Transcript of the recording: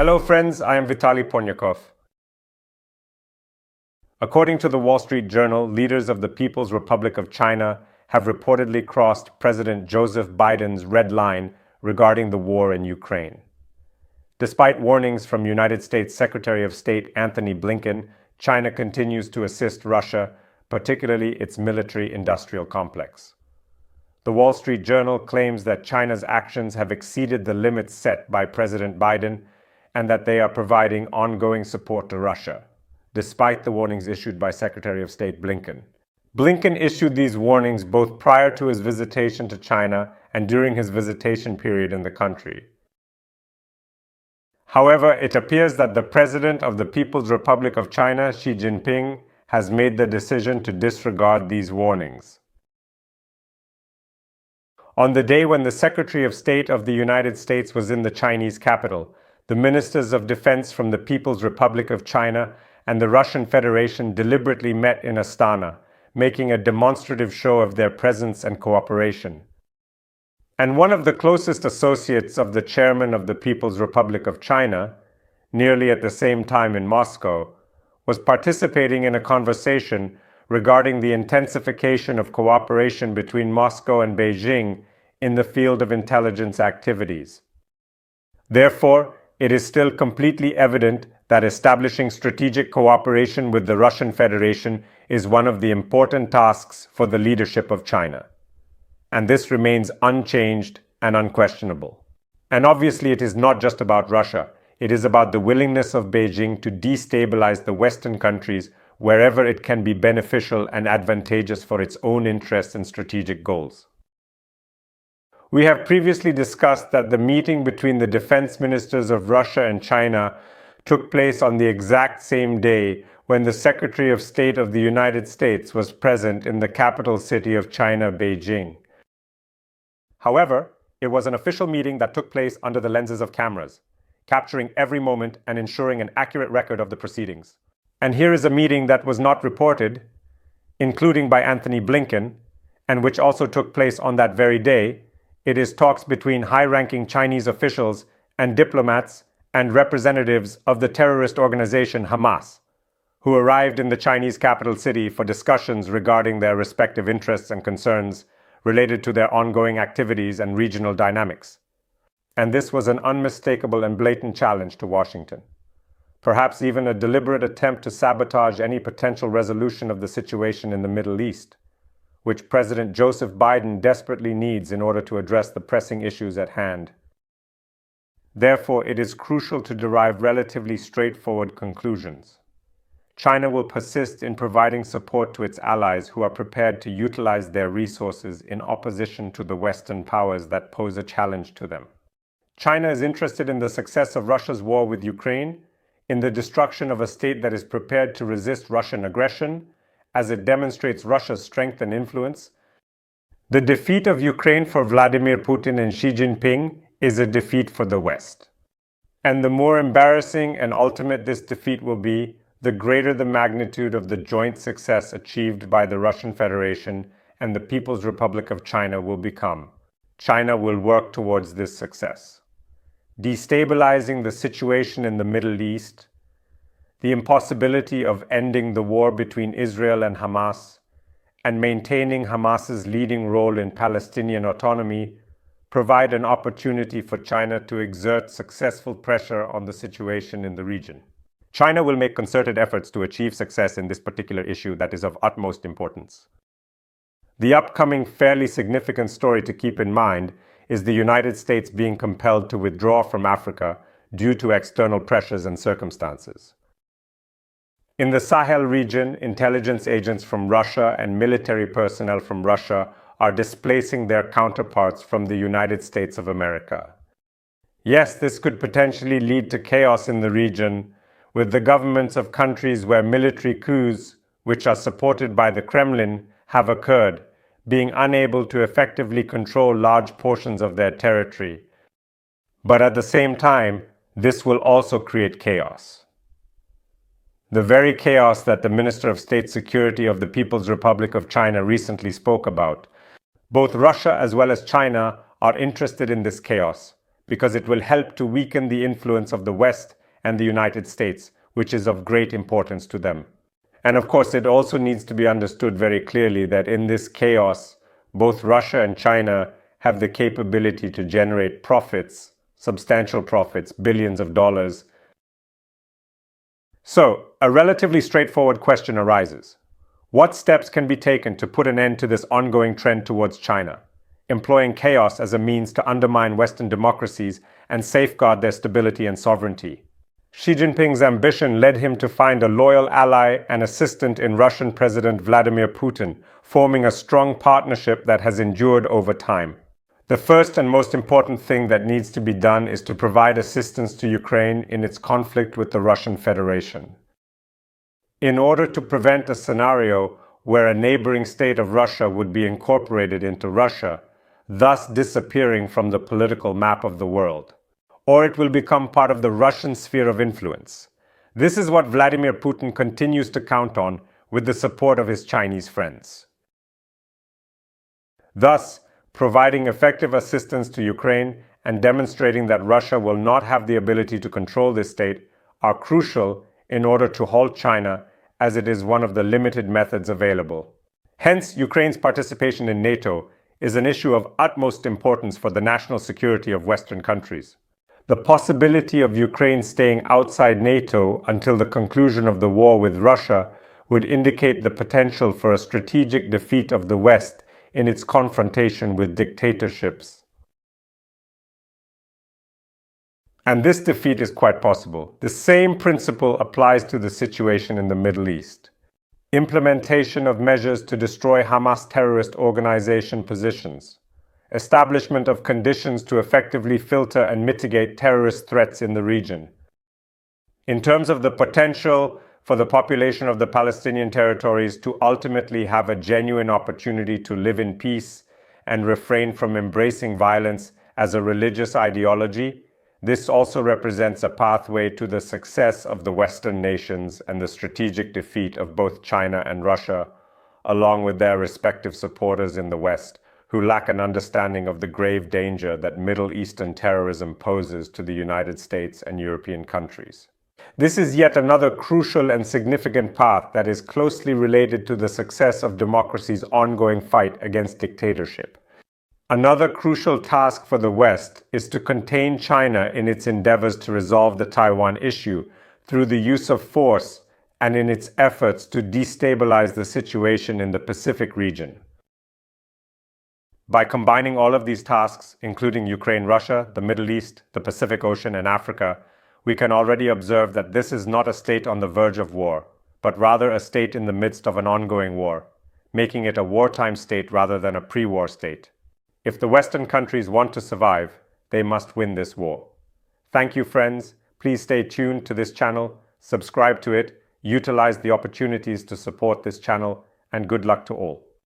Hello friends, I am Vitaly Portnikov. According to the Wall Street Journal, leaders of the People's Republic of China have reportedly crossed President Joseph Biden's red line regarding the war in Ukraine. Despite warnings from United States Secretary of State Antony Blinken, China continues to assist Russia, particularly its military-industrial complex. The Wall Street Journal claims that China's actions have exceeded the limits set by President Biden and that they are providing ongoing support to Russia, despite the warnings issued by Secretary of State Blinken. Blinken issued these warnings both prior to his visitation to China and during his visitation period in the country. However, it appears that the President of the People's Republic of China, Xi Jinping, has made the decision to disregard these warnings. On the day when the Secretary of State of the United States was in the Chinese capital, the ministers of defense from the People's Republic of China and the Russian Federation deliberately met in Astana, making a demonstrative show of their presence and cooperation. And one of the closest associates of the chairman of the People's Republic of China, nearly at the same time in Moscow, was participating in a conversation regarding the intensification of cooperation between Moscow and Beijing in the field of intelligence activities. Therefore, it is still completely evident that establishing strategic cooperation with the Russian Federation is one of the important tasks for the leadership of China. And this remains unchanged and unquestionable. And obviously it is not just about Russia. It is about the willingness of Beijing to destabilize the Western countries wherever it can be beneficial and advantageous for its own interests and strategic goals. We have previously discussed that the meeting between the defense ministers of Russia and China took place on the exact same day when the Secretary of State of the United States was present in the capital city of China, Beijing. However, it was an official meeting that took place under the lenses of cameras, capturing every moment and ensuring an accurate record of the proceedings. And here is a meeting that was not reported, including by Antony Blinken, and which also took place on that very day. It is talks between high-ranking Chinese officials and diplomats and representatives of the terrorist organization Hamas, who arrived in the Chinese capital city for discussions regarding their respective interests and concerns related to their ongoing activities and regional dynamics. And this was an unmistakable and blatant challenge to Washington. Perhaps even a deliberate attempt to sabotage any potential resolution of the situation in the Middle East, which President Joseph Biden desperately needs in order to address the pressing issues at hand. Therefore, it is crucial to derive relatively straightforward conclusions. China will persist in providing support to its allies who are prepared to utilize their resources in opposition to the Western powers that pose a challenge to them. China is interested in the success of Russia's war with Ukraine, in the destruction of a state that is prepared to resist Russian aggression, as it demonstrates Russia's strength and influence. The defeat of Ukraine for Vladimir Putin and Xi Jinping is a defeat for the West. And the more embarrassing and ultimate this defeat will be, the greater the magnitude of the joint success achieved by the Russian Federation and the People's Republic of China will become. China will work towards this success. Destabilizing the situation in the Middle East, the impossibility of ending the war between Israel and Hamas, and maintaining Hamas's leading role in Palestinian autonomy provide an opportunity for China to exert successful pressure on the situation in the region. China will make concerted efforts to achieve success in this particular issue that is of utmost importance. The upcoming fairly significant story to keep in mind is the United States being compelled to withdraw from Africa due to external pressures and circumstances. In the Sahel region, intelligence agents from Russia and military personnel from Russia are displacing their counterparts from the United States of America. Yes, this could potentially lead to chaos in the region, with the governments of countries where military coups, which are supported by the Kremlin, have occurred, being unable to effectively control large portions of their territory. But at the same time, this will also create chaos. The very chaos that the Minister of State Security of the People's Republic of China recently spoke about. Both Russia as well as China are interested in this chaos, because it will help to weaken the influence of the West and the United States, which is of great importance to them. And of course, it also needs to be understood very clearly that in this chaos, both Russia and China have the capability to generate profits, substantial profits, billions of dollars. So, a relatively straightforward question arises. What steps can be taken to put an end to this ongoing trend towards China, employing chaos as a means to undermine Western democracies and safeguard their stability and sovereignty? Xi Jinping's ambition led him to find a loyal ally and assistant in Russian President Vladimir Putin, forming a strong partnership that has endured over time. The first and most important thing that needs to be done is to provide assistance to Ukraine in its conflict with the Russian Federation. In order to prevent a scenario where a neighboring state of Russia would be incorporated into Russia, thus disappearing from the political map of the world, or it will become part of the Russian sphere of influence. This is what Vladimir Putin continues to count on with the support of his Chinese friends. Thus, providing effective assistance to Ukraine and demonstrating that Russia will not have the ability to control this state are crucial in order to halt China, as it is one of the limited methods available. Hence, Ukraine's participation in NATO is an issue of utmost importance for the national security of Western countries. The possibility of Ukraine staying outside NATO until the conclusion of the war with Russia would indicate the potential for a strategic defeat of the West in its confrontation with dictatorships. And this defeat is quite possible. The same principle applies to the situation in the Middle East. Implementation of measures to destroy Hamas terrorist organization positions. Establishment of conditions to effectively filter and mitigate terrorist threats in the region. In terms of the potential for the population of the Palestinian territories to ultimately have a genuine opportunity to live in peace and refrain from embracing violence as a religious ideology, this also represents a pathway to the success of the Western nations and the strategic defeat of both China and Russia, along with their respective supporters in the West, who lack an understanding of the grave danger that Middle Eastern terrorism poses to the United States and European countries. This is yet another crucial and significant path that is closely related to the success of democracy's ongoing fight against dictatorship. Another crucial task for the West is to contain China in its endeavors to resolve the Taiwan issue through the use of force and in its efforts to destabilize the situation in the Pacific region. By combining all of these tasks, including Ukraine, Russia, the Middle East, the Pacific Ocean, and Africa, we can already observe that this is not a state on the verge of war, but rather a state in the midst of an ongoing war, making it a wartime state rather than a pre-war state. If the Western countries want to survive, they must win this war. Thank you, friends. Please stay tuned to this channel, subscribe to it, utilize the opportunities to support this channel, and good luck to all.